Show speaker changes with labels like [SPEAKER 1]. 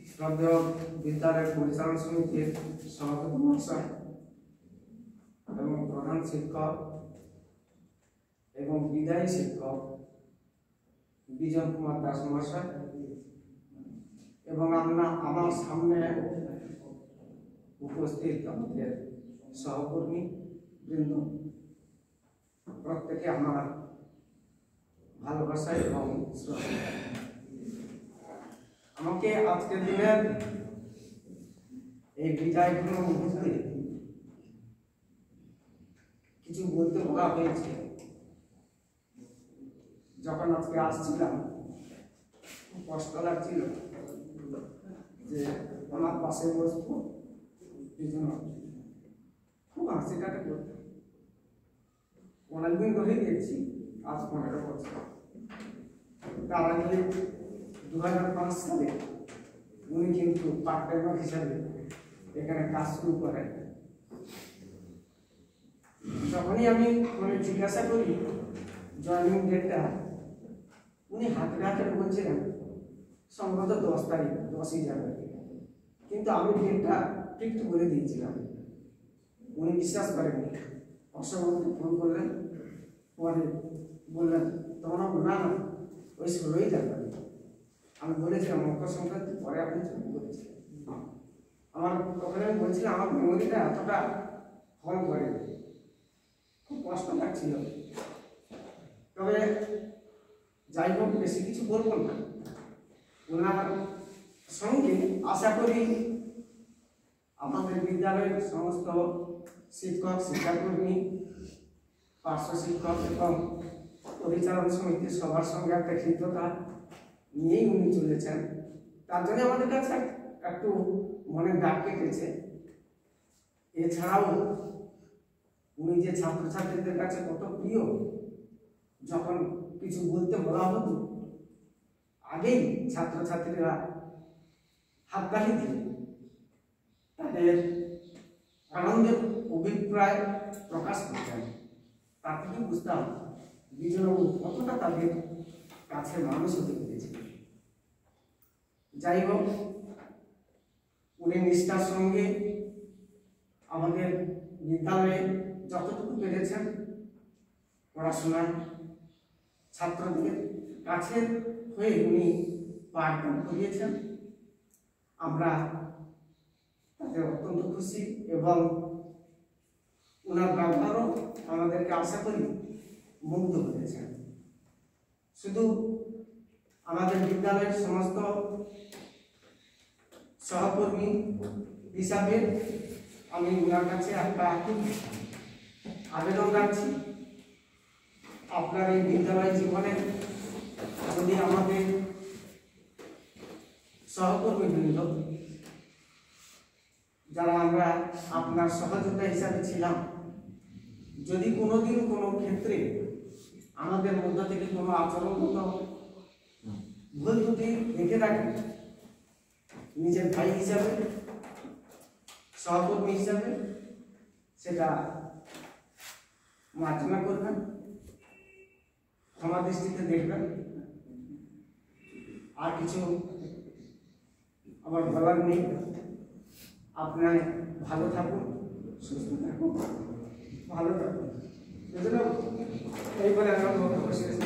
[SPEAKER 1] শ্রদ্ধেয় বিদ্যালয় পরিচালন সমিতির সভাপতি মহাশয় এবং প্রধান শিক্ষক এবং বিদায়ী শিক্ষক বিজন কুমার দাস মহাশয় এবং আমার সামনে উপস্থিত আমাদের সহকর্মী বৃন্দ, প্রত্যেকে আমার ভালোবাসা এবং শ্রদ্ধা। আমাকে আজকের দিনের এই বিদায়পূর্ণ মুহূর্তে কিছু বলতে বলা হয়েছে। যখন আজকে আসছিলাম খুব কষ্ট লাগছিল যে আমার পাশে বসবো, এই জন্য খুব হাসি কাটে করতাম। অনেকদিন ধরেই দেখছি, আজ 15 বছর। তার আগে 2005 সালে উনি কিন্তু পার্ট টাইমার হিসাবে এখানে কাজ শুরু করেন। যখনই আমি জিজ্ঞাসা করি জয়েনিং ডেটটা, উনি হাতে হাতে বলছিলেন সম্ভবত 10 তারিখ, 10ই জানুয়ারি, কিন্তু আমি ডেটটা ফিক্সড বলে দিয়েছিলাম। উনি বিশ্বাস করেননি, অসংখ্য ফোন করলেন, পরে বললেন তখন না না ওই 16ই জানুয়ারি। আমি বলেছিলাম মকর সংক্রান্তি পরে আপনি ছবি করেছিলেন। আমার তখন আমি বলছিলাম আমার মেমোরিটা এতটা ফল করে, খুব কষ্ট লাগছিল। তবে যাই হোক, বেশি কিছু বলবো না। ওনার সঙ্গে আশা করি আমাদের বিদ্যালয়ের সমস্ত শিক্ষক, শিক্ষাকর্মী, পার্শ্ব শিক্ষক এবং পরিচালন সমিতির সবার সঙ্গে একটা হৃদ্যতা নিয়েই উনি চলেছেন। তার জন্য আমাদের কাছে একটু মনে দাগ কেটেছে। এছাড়াও উনি যে ছাত্রছাত্রীদের কাছে কত প্রিয়, যখন কিছু বলতে বলা হতো আগেই ছাত্রছাত্রীরা হাততালি দিয়ে তাদের আনন্দের অভিপ্রায় প্রকাশ করতেন। তার থেকে বুঝতাম বিজয়বাবু কতটা তাদের কাছে মানুষ হতে পেরেছে। যাই হোক, উনি নিষ্ঠার সঙ্গে আমাদের বিদ্যালয়ে যতটুকু পেরেছেন পড়াশোনা ছাত্রদের কাছে হয়ে উনি পাঠদান করিয়েছেন। আমরা তাতে অত্যন্ত খুশি এবং ওনার ব্যবহারও আমাদেরকে আশা করি মুগ্ধ করেছেন। শুধু আমাদের বিদ্যালয়ের সমস্ত সহকর্মী হিসাবে আমি ওনার কাছে একটা আবেদন রাখছি, আপনার এই বিদ্যালয় জীবনে যদি আমাদের সহকর্মীবৃন্দ যারা আমরা আপনার সহযোগিতা হিসাবে ছিলাম, যদি কোনোদিন কোনো ক্ষেত্রে আমাদের মধ্য থেকে কোনো আচরণগত ভুল ত্রুটি দেখে থাকি, নিজের ভাই হিসাবে, সহকর্মী হিসাবে সেটা মার্জনা করবেন, ক্ষমা দৃষ্টিতে দেখবেন। আর কিছু আমার বলার নেই। আপনার ভালো থাকুন, সুস্থ থাকুন, ভালো থাকুন। এই বলে আমার বক্তব্য শেষ।